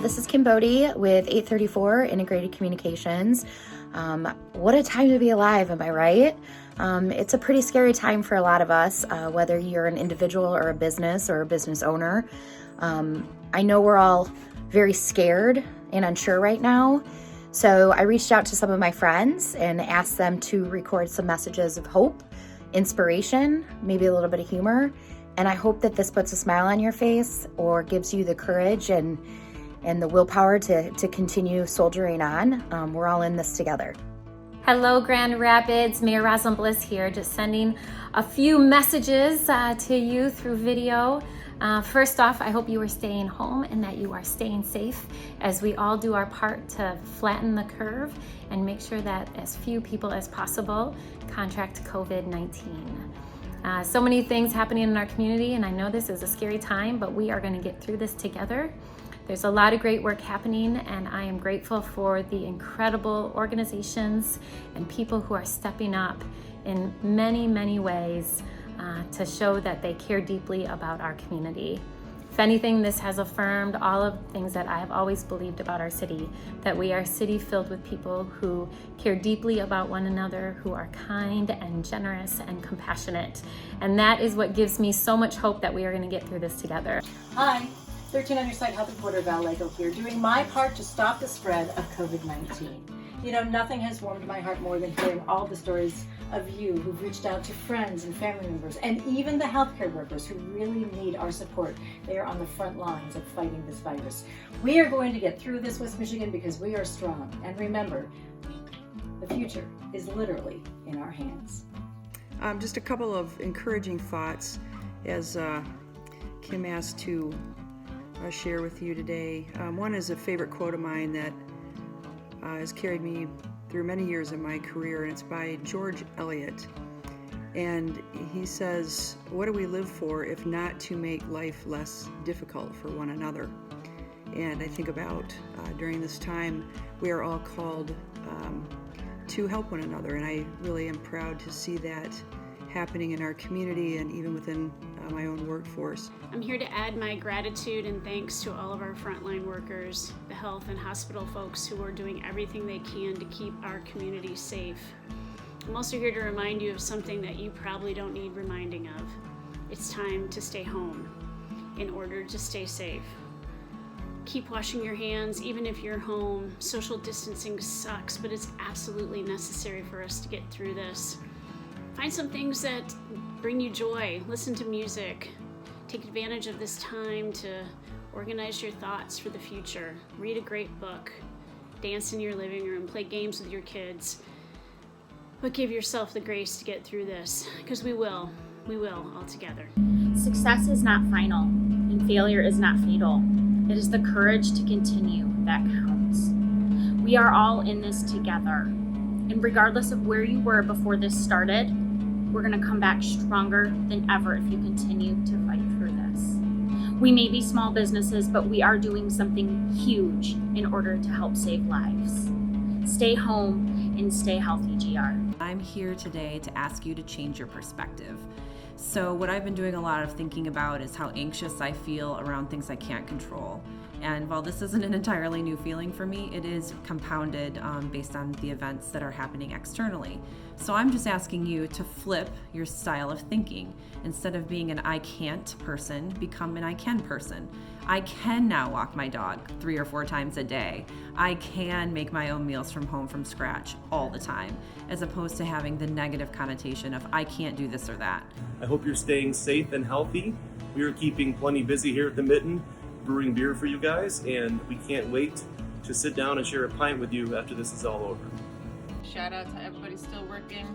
this is Kim Bodie with 834 Integrated Communications. What a time to be alive, am I right? It's a pretty scary time for a lot of us, whether you're an individual or a business owner. I know we're all very scared and unsure right now. So I reached out to some of my friends and asked them to record some messages of hope, inspiration, maybe a little bit of humor. And I hope that this puts a smile on your face or gives you the courage and the willpower to continue soldiering on. We're all in this together. Hello, Grand Rapids. Mayor Rosalind Bliss here, just sending a few messages to you through video. First off, I hope you are staying home and that you are staying safe as we all do our part to flatten the curve and make sure that as few people as possible contract COVID-19. So many things happening in our community, and I know this is a scary time, but we are going to get through this together. There's a lot of great work happening, and I am grateful for the incredible organizations and people who are stepping up in many, many ways to show that they care deeply about our community. If anything, this has affirmed all of the things that I have always believed about our city, that we are a city filled with people who care deeply about one another, who are kind and generous and compassionate. And that is what gives me so much hope that we are going to get through this together. Hi, 13 on your site health reporter Val Lego here, doing my part to stop the spread of COVID-19. You know, nothing has warmed my heart more than hearing all the stories of you who've reached out to friends and family members, and even the healthcare workers who really need our support. They are on the front lines of fighting this virus. We are going to get through this, West Michigan, because we are strong. And remember, the future is literally in our hands. Just a couple of encouraging thoughts as Kim asked to share with you today. One is a favorite quote of mine that has carried me through many years of my career, and it's by George Eliot. And he says, "What do we live for if not to make life less difficult for one another?" And I think about during this time, we are all called to help one another, and I really am proud to see that happening in our community and even within my own workforce. I'm here to add my gratitude and thanks to all of our frontline workers, the health and hospital folks who are doing everything they can to keep our community safe. I'm also here to remind you of something that you probably don't need reminding of. It's time to stay home in order to stay safe. Keep washing your hands even if you're home. Social distancing sucks, but it's absolutely necessary for us to get through this. Find some things that bring you joy. Listen to music. Take advantage of this time to organize your thoughts for the future. Read a great book. Dance in your living room. Play games with your kids. But give yourself the grace to get through this, because we will all together. Success is not final, and failure is not fatal. It is the courage to continue that counts. We are all in this together, and regardless of where you were before this started, we're going to come back stronger than ever if you continue to fight through this. We may be small businesses, but we are doing something huge in order to help save lives. Stay home and stay healthy, GR. I'm here today to ask you to change your perspective. So what I've been doing a lot of thinking about is how anxious I feel around things I can't control. And while this isn't an entirely new feeling for me, it is compounded based on the events that are happening externally. So I'm just asking you to flip your style of thinking. Instead of being an I can't person, become an I can person. I can now walk my dog 3 or 4 times a day. I can make my own meals from home from scratch all the time, as opposed to having the negative connotation of I can't do this or that. I hope you're staying safe and healthy. We are keeping plenty busy here at the Mitten, brewing beer for you guys, and we can't wait to sit down and share a pint with you after this is all over. Shout out to everybody still working.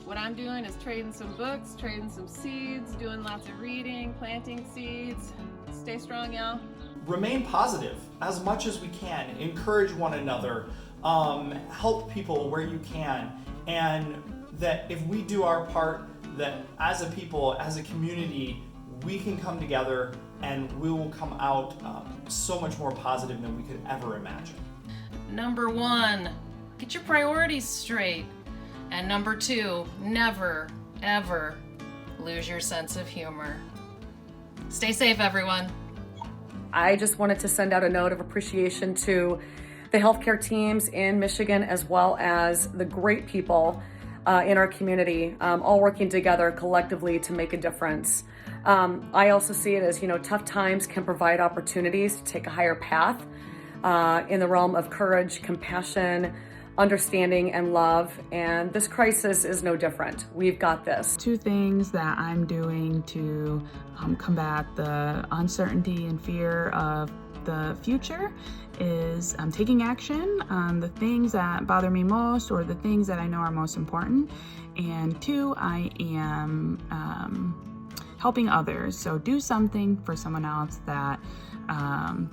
What I'm doing is trading some books, trading some seeds, doing lots of reading, planting seeds. Stay strong, y'all. Remain positive as much as we can. Encourage one another. Help people where you can. And that if we do our part, that as a people, as a community, we can come together and we will come out so much more positive than we could ever imagine. Number 1, get your priorities straight. And number 2, never, ever lose your sense of humor. Stay safe, everyone. I just wanted to send out a note of appreciation to the healthcare teams in Michigan, as well as the great people in our community, all working together collectively to make a difference. I also see it as, tough times can provide opportunities to take a higher path in the realm of courage, compassion, understanding, and love. And this crisis is no different. We've got this. 2 things that I'm doing to combat the uncertainty and fear of the future is taking action on the things that bother me most, or the things that I know are most important. And 2, I am helping others. So do something for someone else that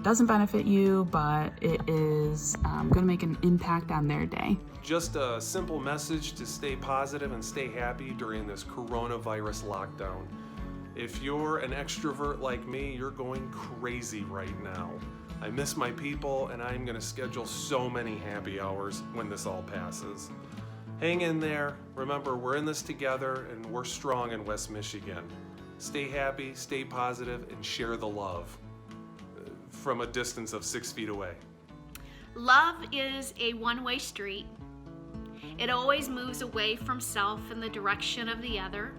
doesn't benefit you, but it is going to make an impact on their day. Just a simple message to stay positive and stay happy during this coronavirus lockdown. If you're an extrovert like me, you're going crazy right now. I miss my people, and I'm going to schedule so many happy hours when this all passes. Hang in there. Remember, we're in this together, and we're strong in West Michigan. Stay happy, stay positive, and share the love from a distance of 6 feet away. Love is a one-way street. It always moves away from self in the direction of the other.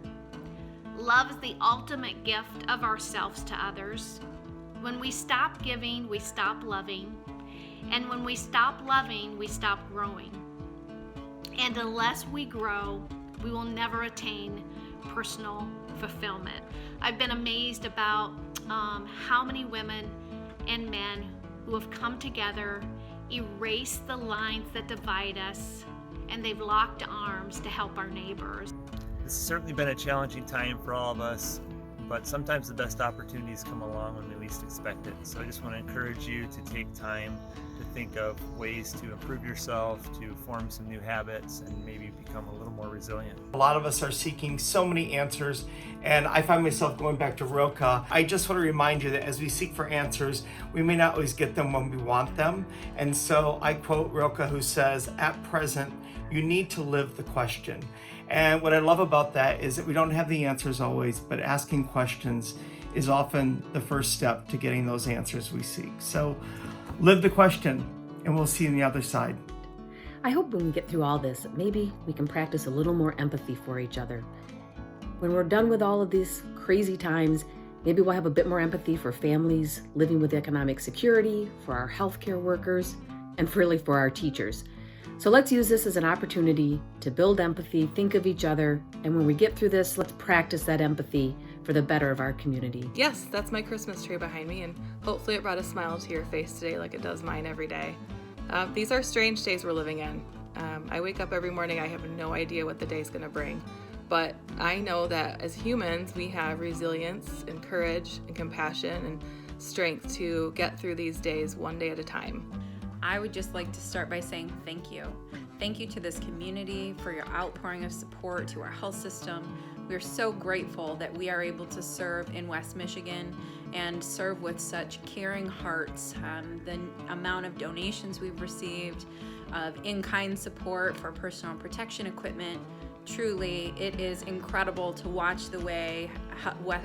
Love is the ultimate gift of ourselves to others. When we stop giving, we stop loving. And when we stop loving, we stop growing. And unless we grow, we will never attain personal fulfillment. I've been amazed about how many women and men who have come together, erased the lines that divide us, and they've locked arms to help our neighbors. This has certainly been a challenging time for all of us, but sometimes the best opportunities come along when we least expect it. So I just want to encourage you to take time to think of ways to improve yourself, to form some new habits, and maybe become a little more resilient. A lot of us are seeking so many answers, and I find myself going back to Rilke. I just want to remind you that as we seek for answers, we may not always get them when we want them. And so I quote Rilke, who says, "At present, you need to live the question." And what I love about that is that we don't have the answers always, but asking questions is often the first step to getting those answers we seek. So live the question, and we'll see you on the other side. I hope when we get through all this, maybe we can practice a little more empathy for each other. When we're done with all of these crazy times, maybe we'll have a bit more empathy for families living with economic security, for our healthcare workers, and really for our teachers. So let's use this as an opportunity to build empathy, think of each other, and when we get through this, let's practice that empathy for the better of our community. Yes, that's my Christmas tree behind me, and hopefully it brought a smile to your face today like it does mine every day. These are strange days we're living in. I wake up every morning, I have no idea what the day's gonna bring, but I know that as humans, we have resilience and courage and compassion and strength to get through these days one day at a time. I would just like to start by saying thank you. Thank you to this community for your outpouring of support to our health system. We're so grateful that we are able to serve in West Michigan and serve with such caring hearts. The amount of donations we've received, of in-kind support for personal protection equipment, truly, it is incredible to watch the way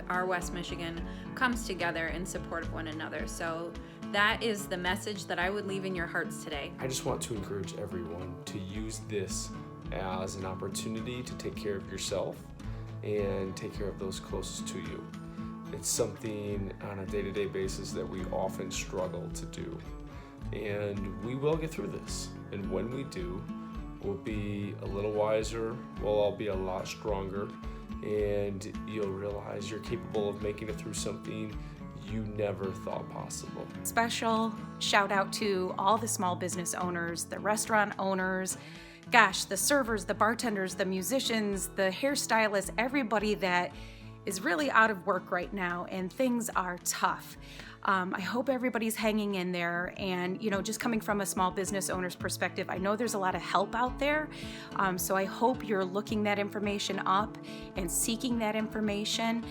our West Michigan comes together in support of one another. So that is the message that I would leave in your hearts today. I just want to encourage everyone to use this as an opportunity to take care of yourself and take care of those closest to you. It's something on a day-to-day basis that we often struggle to do. And we will get through this. And when we do, we'll be a little wiser, we'll all be a lot stronger, and you'll realize you're capable of making it through something you never thought possible. Special shout out to all the small business owners, the restaurant owners, gosh, the servers, the bartenders, the musicians, the hairstylists, everybody that is really out of work right now and things are tough. I hope everybody's hanging in there, and just coming from a small business owner's perspective, I know there's a lot of help out there, so I hope you're looking that information up and seeking that information.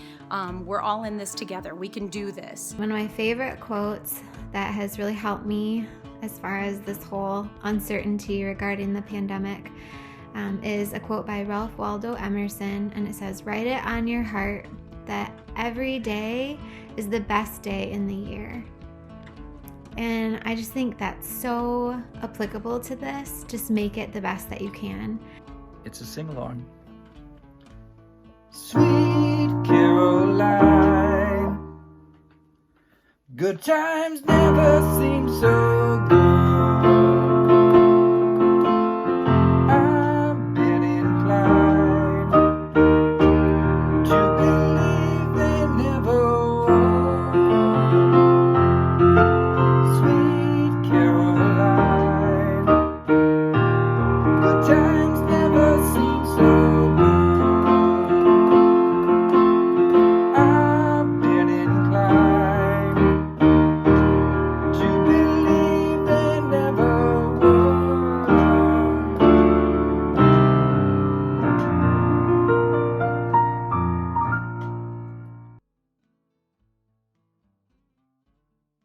We're all in this together. We can do this. One of my favorite quotes that has really helped me as far as this whole uncertainty regarding the pandemic is a quote by Ralph Waldo Emerson, and it says, "Write it on your heart that every day is the best day in the year. And I just think that's so applicable to this. Just make it the best that you can. It's a sing-along. Sweet Caroline, good times never seem so good.